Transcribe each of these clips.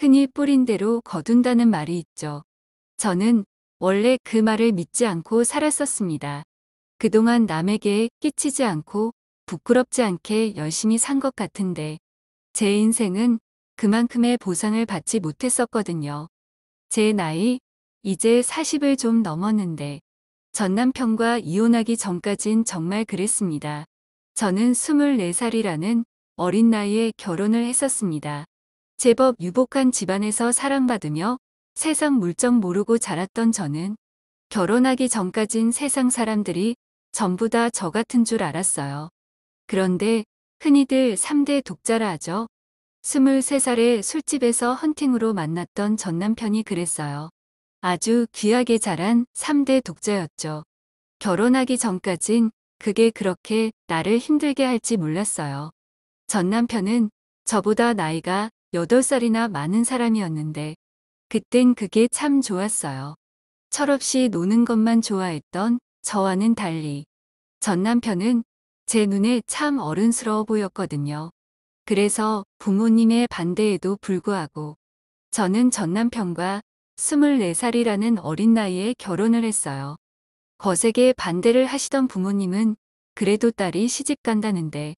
흔히 뿌린 대로 거둔다는 말이 있죠. 저는 원래 그 말을 믿지 않고 살았었습니다. 그동안 남에게 끼치지 않고 부끄럽지 않게 열심히 산 것 같은데 제 인생은 그만큼의 보상을 받지 못했었거든요. 제 나이 이제 40을 좀 넘었는데 전 남편과 이혼하기 전까진 정말 그랬습니다. 저는 24살이라는 어린 나이에 결혼을 했었습니다. 제법 유복한 집안에서 사랑받으며 세상 물정 모르고 자랐던 저는 결혼하기 전까진 세상 사람들이 전부 다 저 같은 줄 알았어요. 그런데 흔히들 3대 독자라 하죠. 23살에 술집에서 헌팅으로 만났던 전 남편이 그랬어요. 아주 귀하게 자란 3대 독자였죠. 결혼하기 전까진 그게 그렇게 나를 힘들게 할지 몰랐어요. 전 남편은 저보다 나이가 8살이나 많은 사람이었는데 그땐 그게 참 좋았어요. 철없이 노는 것만 좋아했던 저와는 달리 전 남편은 제 눈에 참 어른스러워 보였거든요. 그래서 부모님의 반대에도 불구하고 저는 전 남편과 24살이라는 어린 나이에 결혼을 했어요. 거세게 반대를 하시던 부모님은 그래도 딸이 시집 간다는데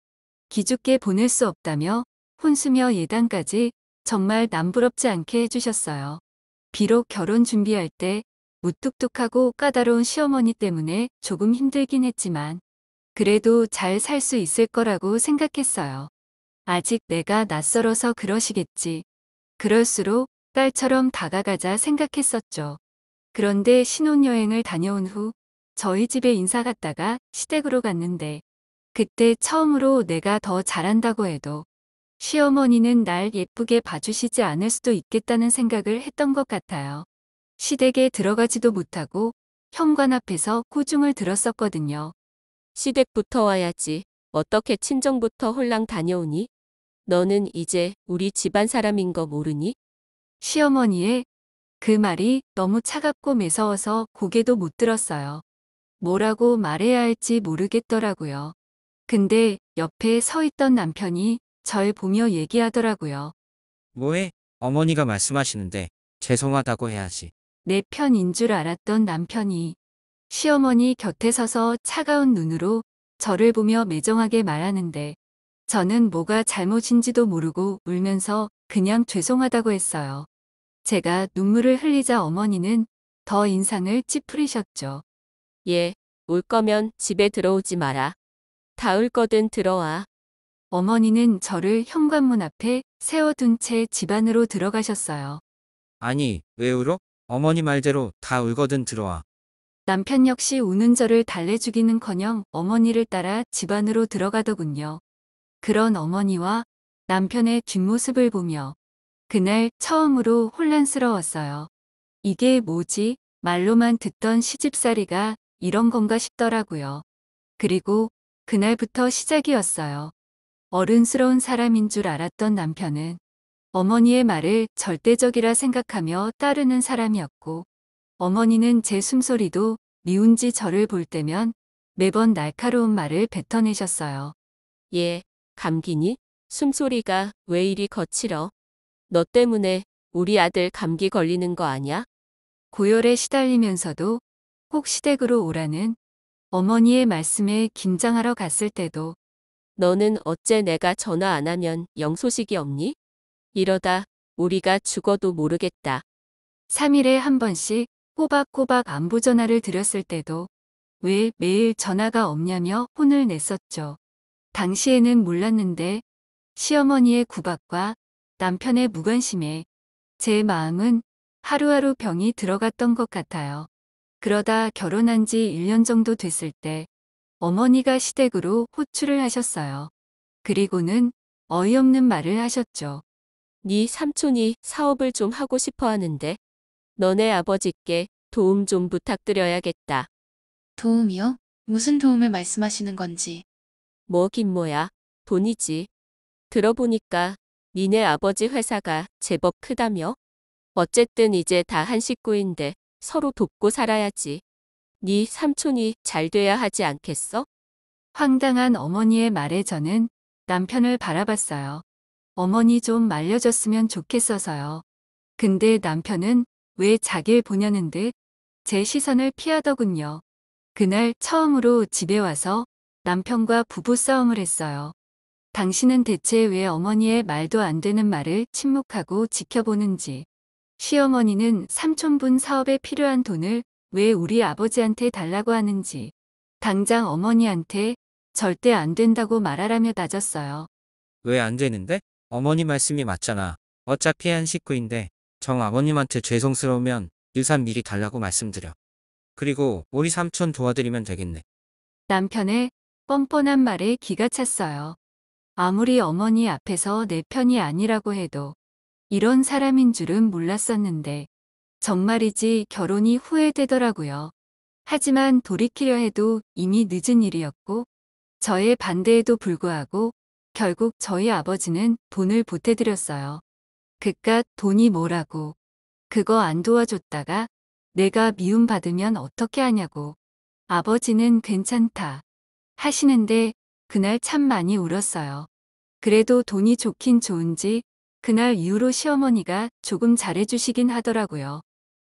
기죽게 보낼 수 없다며 혼수며 예단까지 정말 남부럽지 않게 해주셨어요. 비록 결혼 준비할 때 무뚝뚝하고 까다로운 시어머니 때문에 조금 힘들긴 했지만 그래도 잘 살 수 있을 거라고 생각했어요. 아직 내가 낯설어서 그러시겠지. 그럴수록 딸처럼 다가가자 생각했었죠. 그런데 신혼여행을 다녀온 후 저희 집에 인사 갔다가 시댁으로 갔는데 그때 처음으로 내가 더 잘한다고 해도 시어머니는 날 예쁘게 봐주시지 않을 수도 있겠다는 생각을 했던 것 같아요. 시댁에 들어가지도 못하고 현관 앞에서 꾸중을 들었었거든요. 시댁부터 와야지. 어떻게 친정부터 홀랑 다녀오니? 너는 이제 우리 집안 사람인 거 모르니? 시어머니의 그 말이 너무 차갑고 매서워서 고개도 못 들었어요. 뭐라고 말해야 할지 모르겠더라고요. 근데 옆에 서 있던 남편이 절 보며 얘기하더라고요. 뭐해? 어머니가 말씀하시는데 죄송하다고 해야지. 내 편인 줄 알았던 남편이 시어머니 곁에 서서 차가운 눈으로 저를 보며 매정하게 말하는데 저는 뭐가 잘못인지도 모르고 울면서 그냥 죄송하다고 했어요. 제가 눈물을 흘리자 어머니는 더 인상을 찌푸리셨죠. 얘, 울 거면 집에 들어오지 마라. 다 울 거든 들어와. 어머니는 저를 현관문 앞에 세워둔 채 집 안으로 들어가셨어요. 아니, 왜 울어? 어머니 말대로 다 울거든 들어와. 남편 역시 우는 저를 달래주기는커녕 어머니를 따라 집 안으로 들어가더군요. 그런 어머니와 남편의 뒷모습을 보며 그날 처음으로 혼란스러웠어요. 이게 뭐지? 말로만 듣던 시집살이가 이런 건가 싶더라고요. 그리고 그날부터 시작이었어요. 어른스러운 사람인 줄 알았던 남편은 어머니의 말을 절대적이라 생각하며 따르는 사람이었고 어머니는 제 숨소리도 미운지 저를 볼 때면 매번 날카로운 말을 뱉어내셨어요. 얘, 감기니? 숨소리가 왜 이리 거칠어? 너 때문에 우리 아들 감기 걸리는 거 아냐? 고열에 시달리면서도 꼭 시댁으로 오라는 어머니의 말씀에 김장하러 갔을 때도 너는 어째 내가 전화 안 하면 영 소식이 없니? 이러다 우리가 죽어도 모르겠다. 3일에 한 번씩 꼬박꼬박 안부 전화를 드렸을 때도 왜 매일 전화가 없냐며 혼을 냈었죠. 당시에는 몰랐는데 시어머니의 구박과 남편의 무관심에 제 마음은 하루하루 병이 들어갔던 것 같아요. 그러다 결혼한 지 1년 정도 됐을 때 어머니가 시댁으로 호출을 하셨어요. 그리고는 어이없는 말을 하셨죠. 네 삼촌이 사업을 좀 하고 싶어 하는데 너네 아버지께 도움 좀 부탁드려야겠다. 도움이요? 무슨 도움을 말씀하시는 건지. 뭐긴 뭐야. 돈이지. 들어보니까 니네 아버지 회사가 제법 크다며? 어쨌든 이제 다 한 식구인데 서로 돕고 살아야지. 네 삼촌이 잘 돼야 하지 않겠어? 황당한 어머니의 말에 저는 남편을 바라봤어요. 어머니 좀 말려줬으면 좋겠어서요. 근데 남편은 왜 자길 보냐는 듯 제 시선을 피하더군요. 그날 처음으로 집에 와서 남편과 부부싸움을 했어요. 당신은 대체 왜 어머니의 말도 안 되는 말을 침묵하고 지켜보는지, 시어머니는 삼촌분 사업에 필요한 돈을 왜 우리 아버지한테 달라고 하는지, 당장 어머니한테 절대 안 된다고 말하라며 다졌어요. 왜 안 되는데? 어머니 말씀이 맞잖아. 어차피 한 식구인데 정 아버님한테 죄송스러우면 유산 미리 달라고 말씀드려. 그리고 우리 삼촌 도와드리면 되겠네. 남편의 뻔뻔한 말에 기가 찼어요. 아무리 어머니 앞에서 내 편이 아니라고 해도 이런 사람인 줄은 몰랐었는데 정말이지 결혼이 후회되더라고요. 하지만 돌이키려 해도 이미 늦은 일이었고 저의 반대에도 불구하고 결국 저희 아버지는 돈을 보태드렸어요. 그깟 돈이 뭐라고. 그거 안 도와줬다가 내가 미움받으면 어떻게 하냐고. 아버지는 괜찮다 하시는데 그날 참 많이 울었어요. 그래도 돈이 좋긴 좋은지 그날 이후로 시어머니가 조금 잘해주시긴 하더라고요.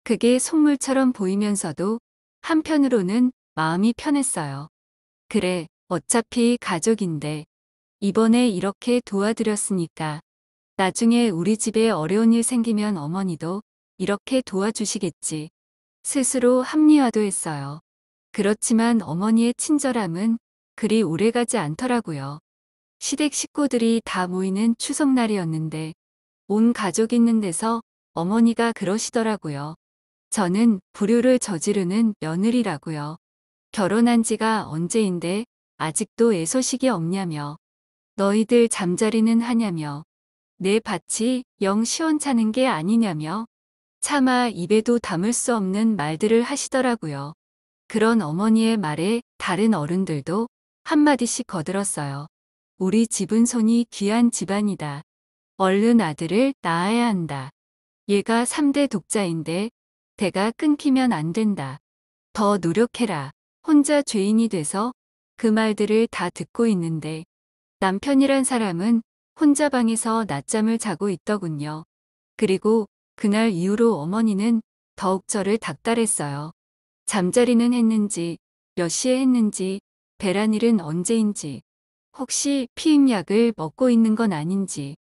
그게 속물처럼 보이면서도 한편으로는 마음이 편했어요. 그래, 어차피 가족인데 이번에 이렇게 도와드렸으니까 나중에 우리 집에 어려운 일 생기면 어머니도 이렇게 도와주시겠지. 스스로 합리화도 했어요. 그렇지만 어머니의 친절함은 그리 오래가지 않더라고요. 시댁 식구들이 다 모이는 추석날이었는데 온 가족 있는 데서 어머니가 그러시더라고요. 저는 불효를 저지르는 며느리라고요. 결혼한 지가 언제인데 아직도 애소식이 없냐며. 너희들 잠자리는 하냐며. 내 밭이 영 시원찮은 게 아니냐며. 차마 입에도 담을 수 없는 말들을 하시더라고요. 그런 어머니의 말에 다른 어른들도 한마디씩 거들었어요. 우리 집은 손이 귀한 집안이다. 얼른 아들을 낳아야 한다. 얘가 3대 독자인데 대가 끊기면 안 된다. 더 노력해라. 혼자 죄인이 돼서 그 말들을 다 듣고 있는데 남편이란 사람은 혼자 방에서 낮잠을 자고 있더군요. 그리고 그날 이후로 어머니는 더욱 저를 닥달했어요. 잠자리는 했는지, 몇 시에 했는지, 배란일은 언제인지, 혹시 피임약을 먹고 있는 건 아닌지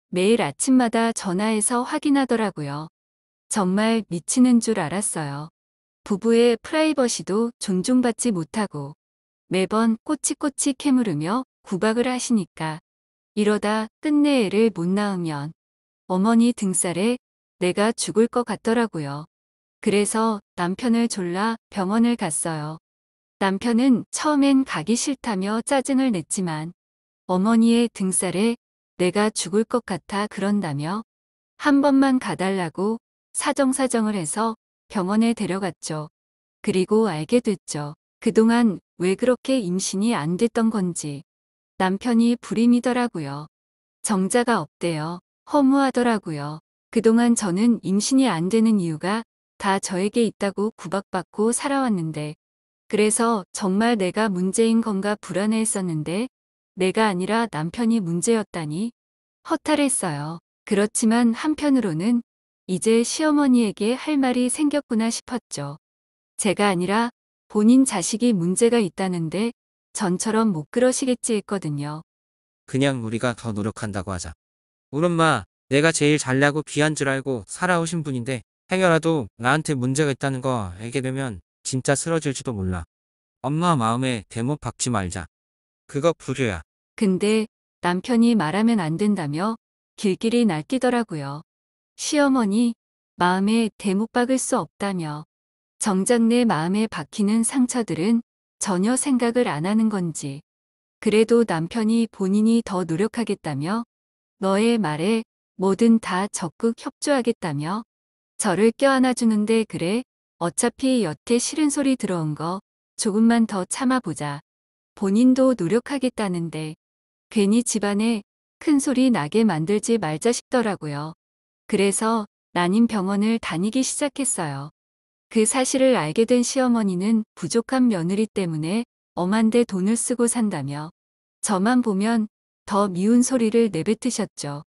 매일 아침마다 전화해서 확인하더라고요. 정말 미치는 줄 알았어요. 부부의 프라이버시도 존중받지 못하고 매번 꼬치꼬치 캐물으며 구박을 하시니까 이러다 끝내 애를 못 낳으면 어머니 등살에 내가 죽을 것 같더라고요. 그래서 남편을 졸라 병원을 갔어요. 남편은 처음엔 가기 싫다며 짜증을 냈지만 어머니의 등살에 내가 죽을 것 같아 그런다며 한 번만 가달라고 사정사정을 해서 병원에 데려갔죠. 그리고 알게 됐죠. 그동안 왜 그렇게 임신이 안 됐던 건지. 남편이 불임이더라고요. 정자가 없대요. 허무하더라고요. 그동안 저는 임신이 안 되는 이유가 다 저에게 있다고 구박받고 살아왔는데 그래서 정말 내가 문제인 건가 불안해했었는데 내가 아니라 남편이 문제였다니 허탈했어요. 그렇지만 한편으로는 이제 시어머니에게 할 말이 생겼구나 싶었죠. 제가 아니라 본인 자식이 문제가 있다는데 전처럼 못 그러시겠지 했거든요. 그냥 우리가 더 노력한다고 하자. 우리 엄마, 내가 제일 잘나고 귀한 줄 알고 살아오신 분인데 행여라도 나한테 문제가 있다는 거 알게 되면 진짜 쓰러질지도 몰라. 엄마 마음에 대못 박지 말자. 그거 불효야. 근데 남편이 말하면 안 된다며 길길이 날뛰더라고요. 시어머니 마음에 대못 박을 수 없다며. 정작 내 마음에 박히는 상처들은 전혀 생각을 안 하는 건지. 그래도 남편이 본인이 더 노력하겠다며 너의 말에 뭐든 다 적극 협조하겠다며 저를 껴안아주는데 그래 어차피 여태 싫은 소리 들어온 거 조금만 더 참아보자. 본인도 노력하겠다는데 괜히 집안에 큰 소리 나게 만들지 말자 싶더라고요. 그래서 난임 병원을 다니기 시작했어요. 그 사실을 알게 된 시어머니는 부족한 며느리 때문에 엄한데 돈을 쓰고 산다며 저만 보면 더 미운 소리를 내뱉으셨죠.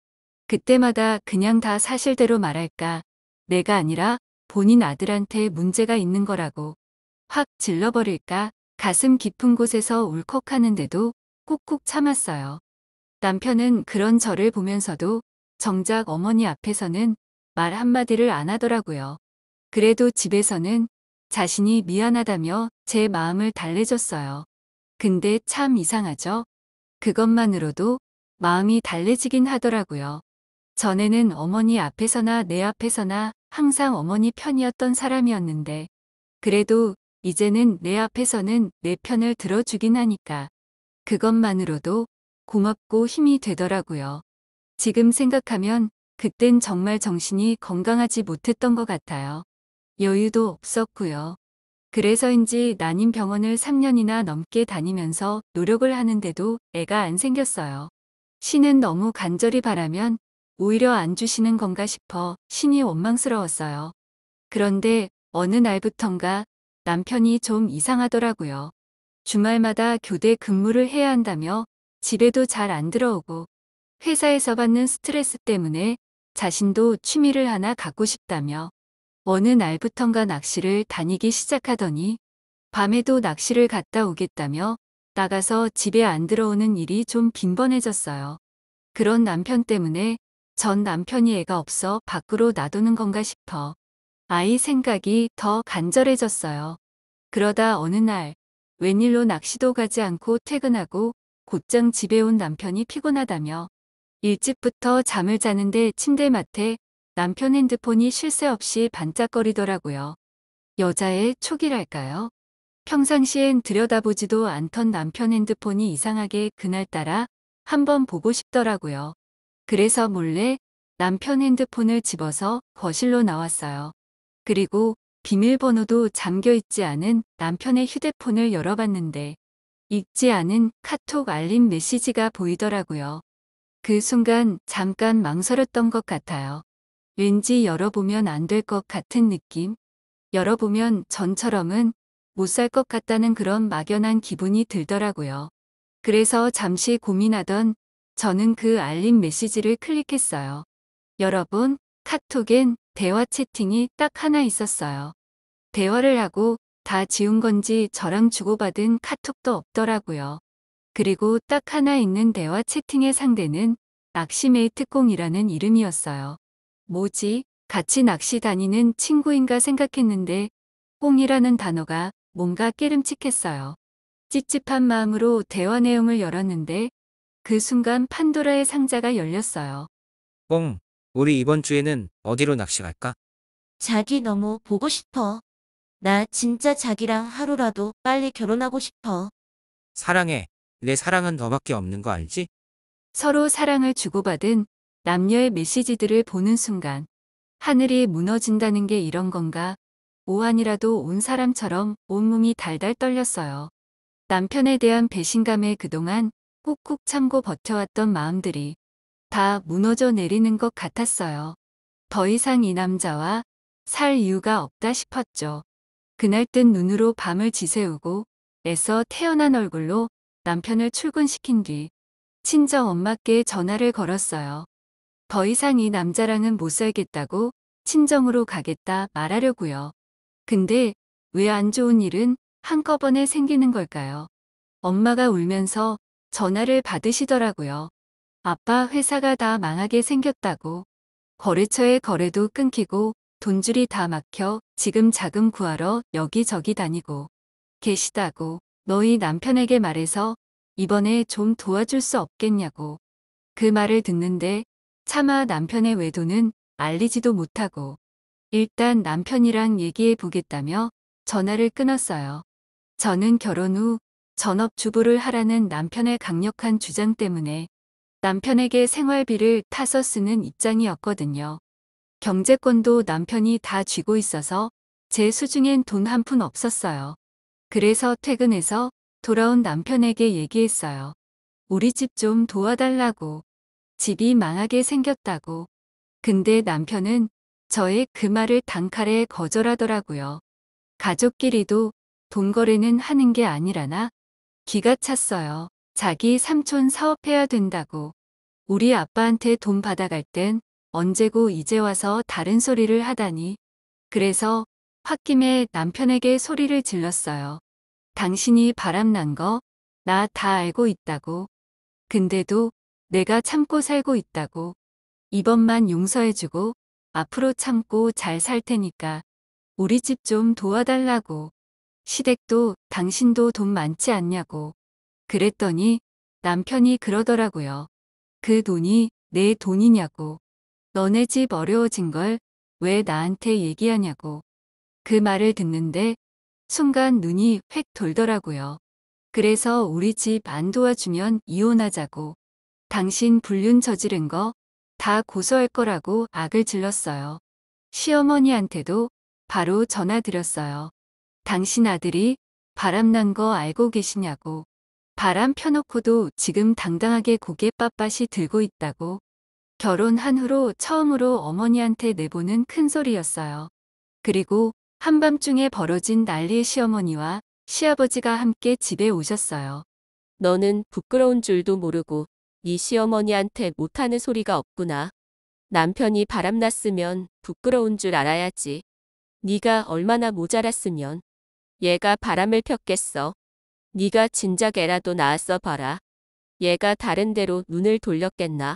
그때마다 그냥 다 사실대로 말할까 내가 아니라 본인 아들한테 문제가 있는 거라고 확 질러버릴까 가슴 깊은 곳에서 울컥하는데도 꾹꾹 참았어요. 남편은 그런 저를 보면서도 정작 어머니 앞에서는 말 한마디를 안 하더라고요. 그래도 집에서는 자신이 미안하다며 제 마음을 달래줬어요. 근데 참 이상하죠? 그것만으로도 마음이 달래지긴 하더라고요. 전에는 어머니 앞에서나 내 앞에서나 항상 어머니 편이었던 사람이었는데, 그래도 이제는 내 앞에서는 내 편을 들어주긴 하니까 그것만으로도 고맙고 힘이 되더라고요. 지금 생각하면 그땐 정말 정신이 건강하지 못했던 것 같아요. 여유도 없었고요. 그래서인지 난임 병원을 3년이나 넘게 다니면서 노력을 하는데도 애가 안 생겼어요. 신은 너무 간절히 바라면 오히려 안 주시는 건가 싶어 신이 원망스러웠어요. 그런데 어느 날부턴가 남편이 좀 이상하더라고요. 주말마다 교대 근무를 해야 한다며 집에도 잘 안 들어오고 회사에서 받는 스트레스 때문에 자신도 취미를 하나 갖고 싶다며 어느 날부턴가 낚시를 다니기 시작하더니 밤에도 낚시를 갔다 오겠다며 나가서 집에 안 들어오는 일이 좀 빈번해졌어요. 그런 남편 때문에 전 남편이 애가 없어 밖으로 놔두는 건가 싶어 아이 생각이 더 간절해졌어요. 그러다 어느 날 웬일로 낚시도 가지 않고 퇴근하고 곧장 집에 온 남편이 피곤하다며 일찍부터 잠을 자는데 침대맡에 남편 핸드폰이 쉴 새 없이 반짝거리더라고요. 여자의 촉이랄까요? 평상시엔 들여다보지도 않던 남편 핸드폰이 이상하게 그날따라 한번 보고 싶더라고요. 그래서 몰래 남편 핸드폰을 집어서 거실로 나왔어요. 그리고 비밀번호도 잠겨있지 않은 남편의 휴대폰을 열어봤는데 읽지 않은 카톡 알림 메시지가 보이더라고요. 그 순간 잠깐 망설였던 것 같아요. 왠지 열어보면 안 될 것 같은 느낌? 열어보면 전처럼은 못 살 것 같다는 그런 막연한 기분이 들더라고요. 그래서 잠시 고민하던 저는 그 알림 메시지를 클릭했어요. 여러분, 카톡엔 대화 채팅이 딱 하나 있었어요. 대화를 하고 다 지운 건지 저랑 주고받은 카톡도 없더라고요. 그리고 딱 하나 있는 대화 채팅의 상대는 낚시메이트 꽁이라는 이름이었어요. 뭐지? 같이 낚시 다니는 친구인가 생각했는데 꽁이라는 단어가 뭔가 깨름칙했어요. 찝찝한 마음으로 대화 내용을 열었는데 그 순간 판도라의 상자가 열렸어요. 뽕, 우리 이번 주에는 어디로 낚시 갈까? 자기 너무 보고 싶어. 나 진짜 자기랑 하루라도 빨리 결혼하고 싶어. 사랑해. 내 사랑은 너밖에 없는 거 알지? 서로 사랑을 주고받은 남녀의 메시지들을 보는 순간 하늘이 무너진다는 게 이런 건가? 오한이라도 온 사람처럼 온몸이 달달 떨렸어요. 남편에 대한 배신감에 그동안 꾹꾹 참고 버텨왔던 마음들이 다 무너져 내리는 것 같았어요. 더 이상 이 남자와 살 이유가 없다 싶었죠. 그날 뜬 눈으로 밤을 지새우고 애써 태어난 얼굴로 남편을 출근시킨 뒤 친정 엄마께 전화를 걸었어요. 더 이상 이 남자랑은 못 살겠다고 친정으로 가겠다 말하려고요. 근데 왜 안 좋은 일은 한꺼번에 생기는 걸까요? 엄마가 울면서 전화를 받으시더라고요. 아빠 회사가 다 망하게 생겼다고. 거래처의 거래도 끊기고 돈줄이 다 막혀 지금 자금 구하러 여기저기 다니고 계시다고. 너희 남편에게 말해서 이번에 좀 도와줄 수 없겠냐고. 그 말을 듣는데 차마 남편의 외도는 알리지도 못하고 일단 남편이랑 얘기해 보겠다며 전화를 끊었어요. 저는 결혼 후 전업주부를 하라는 남편의 강력한 주장 때문에 남편에게 생활비를 타서 쓰는 입장이었거든요. 경제권도 남편이 다 쥐고 있어서 제 수중엔 돈 한 푼 없었어요. 그래서 퇴근해서 돌아온 남편에게 얘기했어요. 우리 집 좀 도와달라고. 집이 망하게 생겼다고. 근데 남편은 저의 그 말을 단칼에 거절하더라고요. 가족끼리도 돈 거래는 하는 게 아니라나? 기가 찼어요. 자기 삼촌 사업해야 된다고. 우리 아빠한테 돈 받아갈 땐 언제고 이제 와서 다른 소리를 하다니. 그래서 홧김에 남편에게 소리를 질렀어요. 당신이 바람난 거 나 다 알고 있다고. 근데도 내가 참고 살고 있다고. 이번만 용서해주고 앞으로 참고 잘 살 테니까 우리 집 좀 도와달라고. 시댁도 당신도 돈 많지 않냐고. 그랬더니 남편이 그러더라고요. 그 돈이 내 돈이냐고. 너네 집 어려워진 걸 왜 나한테 얘기하냐고. 그 말을 듣는데 순간 눈이 획 돌더라고요. 그래서 우리 집 안 도와주면 이혼하자고. 당신 불륜 저지른 거 다 고소할 거라고 악을 질렀어요. 시어머니한테도 바로 전화 드렸어요. 당신 아들이 바람난 거 알고 계시냐고. 바람 펴놓고도 지금 당당하게 고개 빳빳이 들고 있다고. 결혼한 후로 처음으로 어머니한테 내보는 큰 소리였어요. 그리고 한밤중에 벌어진 난리의 시어머니와 시아버지가 함께 집에 오셨어요. 너는 부끄러운 줄도 모르고 네 시어머니한테 못하는 소리가 없구나. 남편이 바람났으면 부끄러운 줄 알아야지. 네가 얼마나 모자랐으면 얘가 바람을 폈겠어. 네가 진작 애라도 낳았어 봐라. 얘가 다른 데로 눈을 돌렸겠나.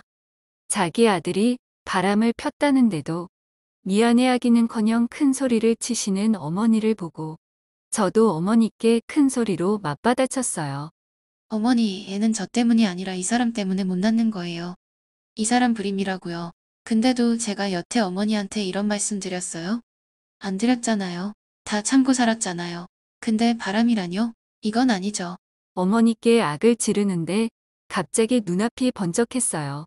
자기 아들이 바람을 폈다는데도 미안해하기는커녕 큰 소리를 치시는 어머니를 보고 저도 어머니께 큰 소리로 맞받아쳤어요. 어머니, 애는 저 때문이 아니라 이 사람 때문에 못 낳는 거예요. 이 사람 불임이라고요. 근데도 제가 여태 어머니한테 이런 말씀 드렸어요? 안 드렸잖아요. 다 참고 살았잖아요. 근데 바람이라뇨? 이건 아니죠. 어머니께 악을 지르는데 갑자기 눈앞이 번쩍했어요.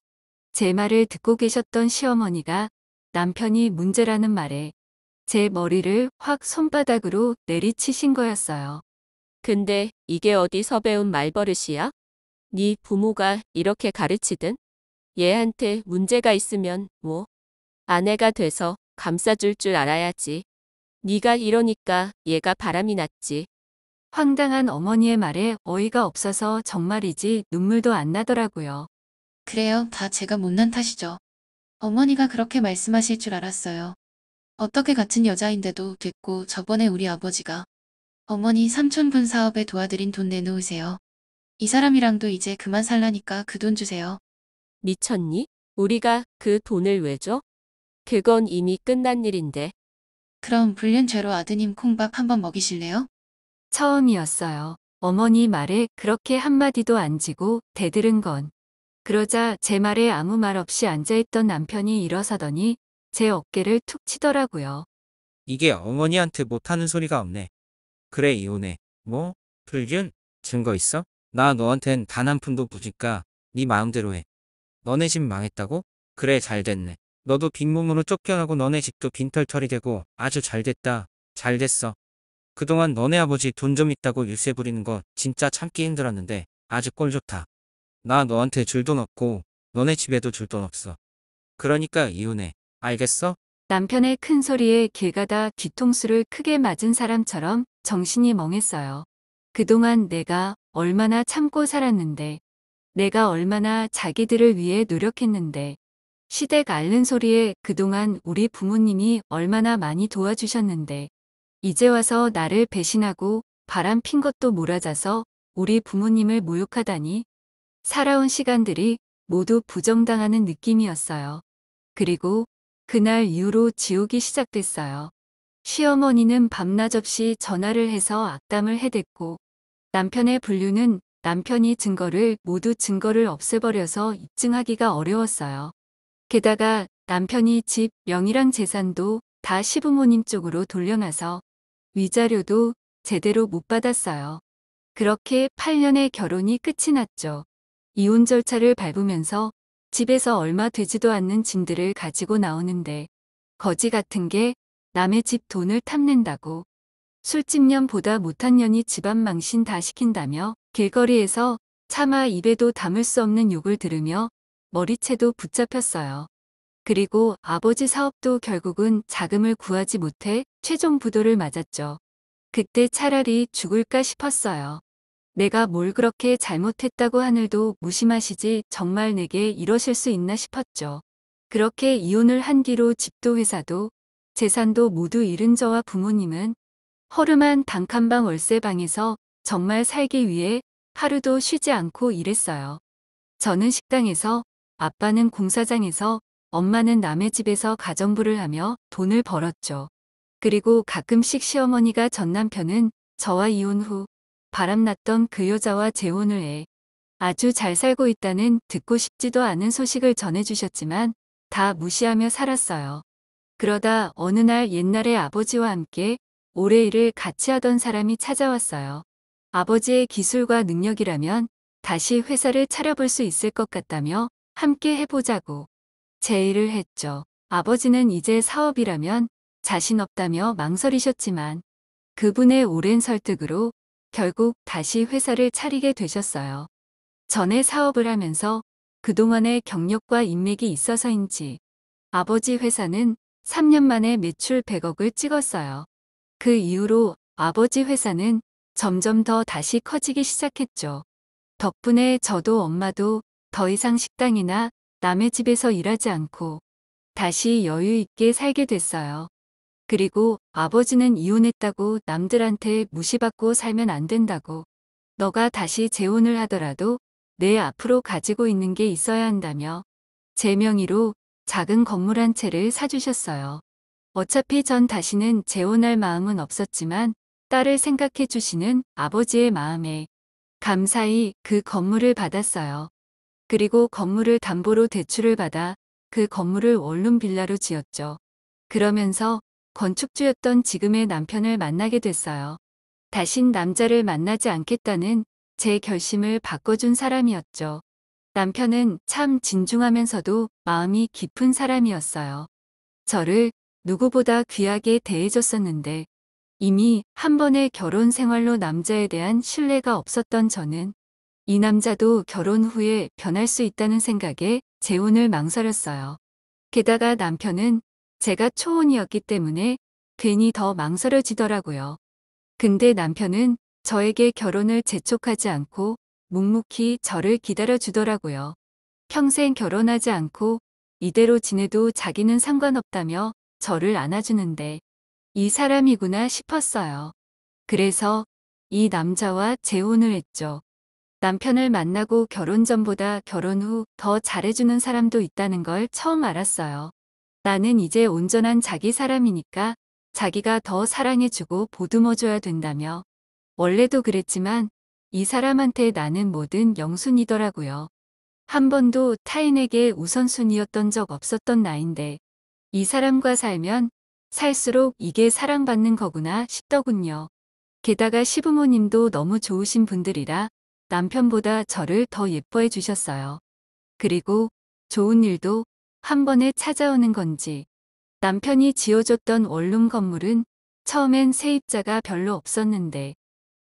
제 말을 듣고 계셨던 시어머니가 남편이 문제라는 말에 제 머리를 확 손바닥으로 내리치신 거였어요. 근데 이게 어디서 배운 말버릇이야? 네 부모가 이렇게 가르치든? 얘한테 문제가 있으면 뭐 아내가 돼서 감싸줄 줄 알아야지. 네가 이러니까 얘가 바람이 났지. 황당한 어머니의 말에 어이가 없어서 정말이지 눈물도 안 나더라고요. 그래요. 다 제가 못난 탓이죠. 어머니가 그렇게 말씀하실 줄 알았어요. 어떻게 같은 여자인데도 됐고 저번에 우리 아버지가 어머니 삼촌분 사업에 도와드린 돈 내놓으세요. 이 사람이랑도 이제 그만 살라니까 그 돈 주세요. 미쳤니? 우리가 그 돈을 왜 줘? 그건 이미 끝난 일인데. 그럼 불륜죄로 아드님 콩밥 한번 먹이실래요? 처음이었어요. 어머니 말에 그렇게 한마디도 안 지고 대들은 건. 그러자 제 말에 아무 말 없이 앉아있던 남편이 일어서더니 제 어깨를 툭 치더라고요. 이게 어머니한테 못하는 소리가 없네. 그래 이혼해. 뭐? 불륜? 증거 있어? 나 너한텐 단 한 푼도 부니까 네 마음대로 해. 너네 집 망했다고? 그래 잘됐네. 너도 빈몸으로 쫓겨나고 너네 집도 빈털털이 되고 아주 잘됐다. 잘됐어. 그동안 너네 아버지 돈 좀 있다고 일세 부리는 거 진짜 참기 힘들었는데 아주 꼴 좋다. 나 너한테 줄 돈 없고 너네 집에도 줄 돈 없어. 그러니까 이혼해. 알겠어? 남편의 큰 소리에 길 가다 뒤통수를 크게 맞은 사람처럼 정신이 멍했어요. 그동안 내가 얼마나 참고 살았는데, 내가 얼마나 자기들을 위해 노력했는데, 시댁 앓는 소리에 그동안 우리 부모님이 얼마나 많이 도와주셨는데, 이제 와서 나를 배신하고 바람 핀 것도 몰아자서 우리 부모님을 모욕하다니. 살아온 시간들이 모두 부정당하는 느낌이었어요. 그리고 그날 이후로 지옥이 시작됐어요. 시어머니는 밤낮 없이 전화를 해서 악담을 해댔고 남편의 불륜은 남편이 모두 증거를 없애버려서 입증하기가 어려웠어요. 게다가 남편이 집, 명의랑 재산도 다 시부모님 쪽으로 돌려놔서 위자료도 제대로 못 받았어요. 그렇게 8년의 결혼이 끝이 났죠. 이혼 절차를 밟으면서 집에서 얼마 되지도 않는 짐들을 가지고 나오는데 거지 같은 게 남의 집 돈을 탐낸다고. 술집 년보다 못한 년이 집안 망신 다 시킨다며 길거리에서 차마 입에도 담을 수 없는 욕을 들으며 머리채도 붙잡혔어요. 그리고 아버지 사업도 결국은 자금을 구하지 못해 최종 부도를 맞았죠. 그때 차라리 죽을까 싶었어요. 내가 뭘 그렇게 잘못했다고 하늘도 무심하시지 정말 내게 이러실 수 있나 싶었죠. 그렇게 이혼을 한 뒤로 집도 회사도 재산도 모두 잃은 저와 부모님은 허름한 단칸방 월세방에서 정말 살기 위해 하루도 쉬지 않고 일했어요. 저는 식당에서, 아빠는 공사장에서, 엄마는 남의 집에서 가정부를 하며 돈을 벌었죠. 그리고 가끔씩 시어머니가 전 남편은 저와 이혼 후 바람났던 그 여자와 재혼을 해 아주 잘 살고 있다는 듣고 싶지도 않은 소식을 전해주셨지만 다 무시하며 살았어요. 그러다 어느 날 옛날에 아버지와 함께 오래 일을 같이 하던 사람이 찾아왔어요. 아버지의 기술과 능력이라면 다시 회사를 차려볼 수 있을 것 같다며 함께 해보자고 제의를 했죠. 아버지는 이제 사업이라면 자신 없다며 망설이셨지만 그분의 오랜 설득으로 결국 다시 회사를 차리게 되셨어요. 전에 사업을 하면서 그동안의 경력과 인맥이 있어서인지 아버지 회사는 3년 만에 매출 100억을 찍었어요. 그 이후로 아버지 회사는 점점 더 다시 커지기 시작했죠. 덕분에 저도 엄마도 더 이상 식당이나 남의 집에서 일하지 않고 다시 여유 있게 살게 됐어요. 그리고 아버지는 이혼했다고 남들한테 무시받고 살면 안 된다고, 너가 다시 재혼을 하더라도 내 앞으로 가지고 있는 게 있어야 한다며 제 명의로 작은 건물 한 채를 사주셨어요. 어차피 전 다시는 재혼할 마음은 없었지만 딸을 생각해 주시는 아버지의 마음에 감사히 그 건물을 받았어요. 그리고 건물을 담보로 대출을 받아 그 건물을 원룸 빌라로 지었죠. 그러면서 건축주였던 지금의 남편을 만나게 됐어요. 다신 남자를 만나지 않겠다는 제 결심을 바꿔준 사람이었죠. 남편은 참 진중하면서도 마음이 깊은 사람이었어요. 저를 누구보다 귀하게 대해줬었는데 이미 한 번의 결혼 생활로 남자에 대한 신뢰가 없었던 저는 이 남자도 결혼 후에 변할 수 있다는 생각에 재혼을 망설였어요. 게다가 남편은 제가 초혼이었기 때문에 괜히 더 망설여지더라고요. 근데 남편은 저에게 결혼을 재촉하지 않고 묵묵히 저를 기다려주더라고요. 평생 결혼하지 않고 이대로 지내도 자기는 상관없다며 저를 안아주는데 이 사람이구나 싶었어요. 그래서 이 남자와 재혼을 했죠. 남편을 만나고 결혼 전보다 결혼 후 더 잘해주는 사람도 있다는 걸 처음 알았어요. 나는 이제 온전한 자기 사람이니까 자기가 더 사랑해주고 보듬어줘야 된다며. 원래도 그랬지만 이 사람한테 나는 뭐든 영순이더라고요. 한 번도 타인에게 우선순위였던 적 없었던 나인데 이 사람과 살면 살수록 이게 사랑받는 거구나 싶더군요. 게다가 시부모님도 너무 좋으신 분들이라 남편보다 저를 더 예뻐해 주셨어요. 그리고 좋은 일도 한 번에 찾아오는 건지 남편이 지어줬던 원룸 건물은 처음엔 세입자가 별로 없었는데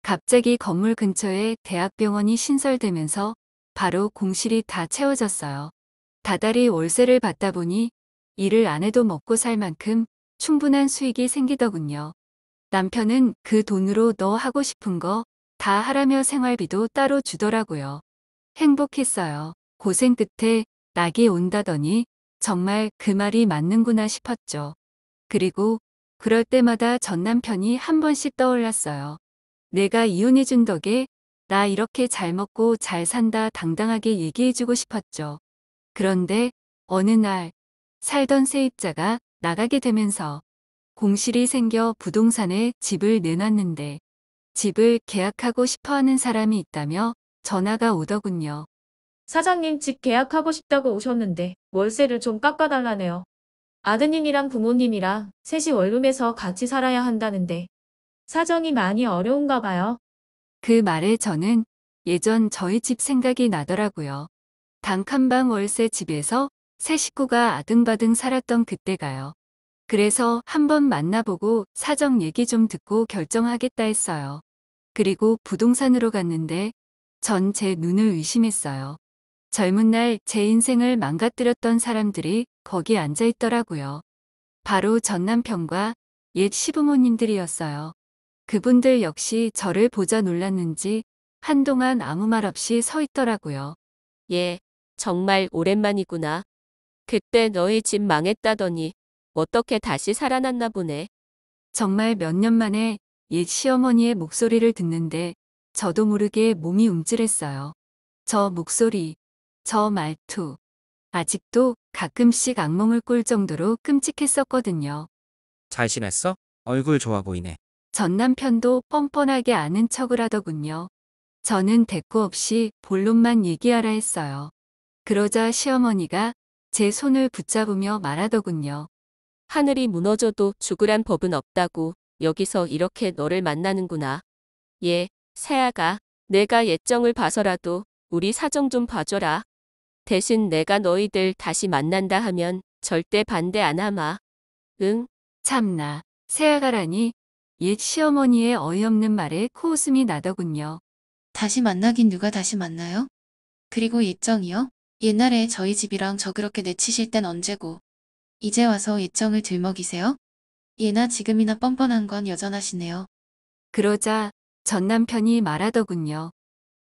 갑자기 건물 근처에 대학병원이 신설되면서 바로 공실이 다 채워졌어요. 다달이 월세를 받다 보니 일을 안 해도 먹고 살 만큼 충분한 수익이 생기더군요. 남편은 그 돈으로 너 하고 싶은 거 다 하라며 생활비도 따로 주더라고요. 행복했어요. 고생 끝에 낙이 온다더니 정말 그 말이 맞는구나 싶었죠. 그리고 그럴 때마다 전 남편이 한 번씩 떠올랐어요. 내가 이혼해준 덕에 나 이렇게 잘 먹고 잘 산다 당당하게 얘기해주고 싶었죠. 그런데 어느 날 살던 세입자가 나가게 되면서 공실이 생겨 부동산에 집을 내놨는데 집을 계약하고 싶어하는 사람이 있다며 전화가 오더군요. 사장님 집 계약하고 싶다고 오셨는데 월세를 좀 깎아달라네요. 아드님이랑 부모님이랑 셋이 원룸에서 같이 살아야 한다는데 사정이 많이 어려운가 봐요. 그 말에 저는 예전 저희 집 생각이 나더라고요. 단칸방 월세 집에서 세 식구가 아등바등 살았던 그때가요. 그래서 한번 만나보고 사정 얘기 좀 듣고 결정하겠다 했어요. 그리고 부동산으로 갔는데 전 제 눈을 의심했어요. 젊은 날 제 인생을 망가뜨렸던 사람들이 거기 앉아 있더라고요. 바로 전 남편과 옛 시부모님들이었어요. 그분들 역시 저를 보자 놀랐는지 한동안 아무 말 없이 서 있더라고요. 예, 정말 오랜만이구나. 그때 너희 집 망했다더니 어떻게 다시 살아났나 보네. 정말 몇 년 만에 옛 시어머니의 목소리를 듣는데 저도 모르게 몸이 움찔했어요. 저 목소리, 저 말투. 아직도 가끔씩 악몽을 꿀 정도로 끔찍했었거든요. 잘 지냈어? 얼굴 좋아 보이네. 전 남편도 뻔뻔하게 아는 척을 하더군요. 저는 대꾸 없이 본론만 얘기하라 했어요. 그러자 시어머니가 제 손을 붙잡으며 말하더군요. 하늘이 무너져도 죽으란 법은 없다고 여기서 이렇게 너를 만나는구나. 예, 새아가 내가 예정을 봐서라도 우리 사정 좀 봐줘라. 대신 내가 너희들 다시 만난다 하면 절대 반대 안 하마. 응? 참나, 새아가라니 옛 시어머니의 어이없는 말에 코웃음이 나더군요. 다시 만나긴 누가 다시 만나요? 그리고 예정이요? 옛날에 저희 집이랑 저 그렇게 내치실 땐 언제고. 이제 와서 예정을 들먹이세요? 예나 지금이나 뻔뻔한 건 여전하시네요. 그러자 전 남편이 말하더군요.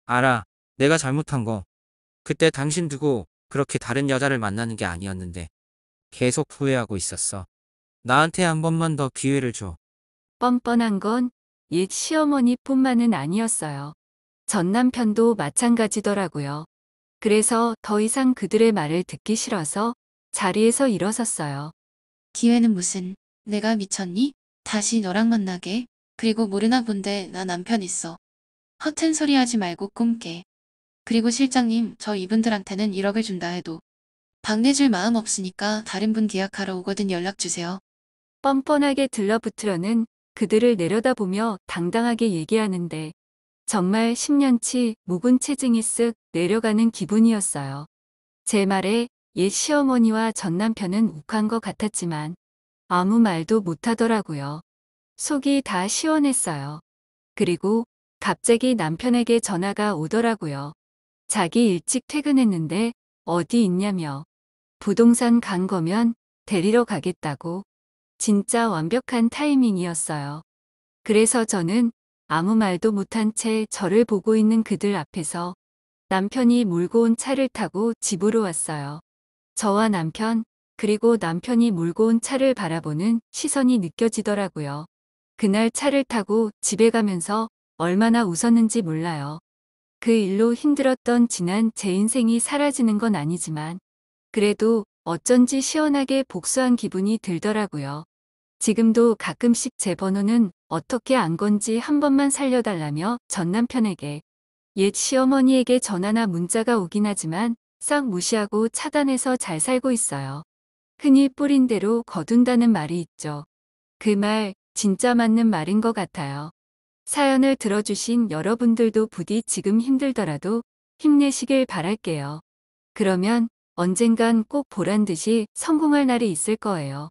알아. 내가 잘못한 거. 그때 당신 두고 그렇게 다른 여자를 만나는 게 아니었는데 계속 후회하고 있었어. 나한테 한 번만 더 기회를 줘. 뻔뻔한 건 옛 시어머니뿐만은 아니었어요. 전 남편도 마찬가지더라고요. 그래서 더 이상 그들의 말을 듣기 싫어서 자리에서 일어섰어요. 기회는 무슨, 내가 미쳤니? 다시 너랑 만나게. 그리고 모르나 본데 나 남편 있어. 허튼 소리 하지 말고 꿈깨. 그리고 실장님, 저 이분들한테는 1억을 준다 해도 방 내줄 마음 없으니까 다른 분 계약하러 오거든 연락 주세요. 뻔뻔하게 들러붙으려는 그들을 내려다보며 당당하게 얘기하는데 정말 10년치 묵은 체증이 쓱 내려가는 기분이었어요. 제 말에 옛 시어머니와 전 남편은 욱한 것 같았지만 아무 말도 못하더라고요. 속이 다 시원했어요. 그리고 갑자기 남편에게 전화가 오더라고요. 자기 일찍 퇴근했는데 어디 있냐며. 부동산 간 거면 데리러 가겠다고. 진짜 완벽한 타이밍이었어요. 그래서 저는 아무 말도 못한 채 저를 보고 있는 그들 앞에서 남편이 몰고 온 차를 타고 집으로 왔어요. 저와 남편, 그리고 남편이 몰고 온 차를 바라보는 시선이 느껴지더라고요. 그날 차를 타고 집에 가면서 얼마나 웃었는지 몰라요. 그 일로 힘들었던 지난 제 인생이 사라지는 건 아니지만 그래도 어쩐지 시원하게 복수한 기분이 들더라고요. 지금도 가끔씩 제 번호는 어떻게 안 건지 한 번만 살려달라며 전 남편에게 옛 시어머니에게 전화나 문자가 오긴 하지만 싹 무시하고 차단해서 잘 살고 있어요. 흔히 뿌린 대로 거둔다는 말이 있죠. 그 말 진짜 맞는 말인 것 같아요. 사연을 들어주신 여러분들도 부디 지금 힘들더라도 힘내시길 바랄게요. 그러면 언젠간 꼭 보란 듯이 성공할 날이 있을 거예요.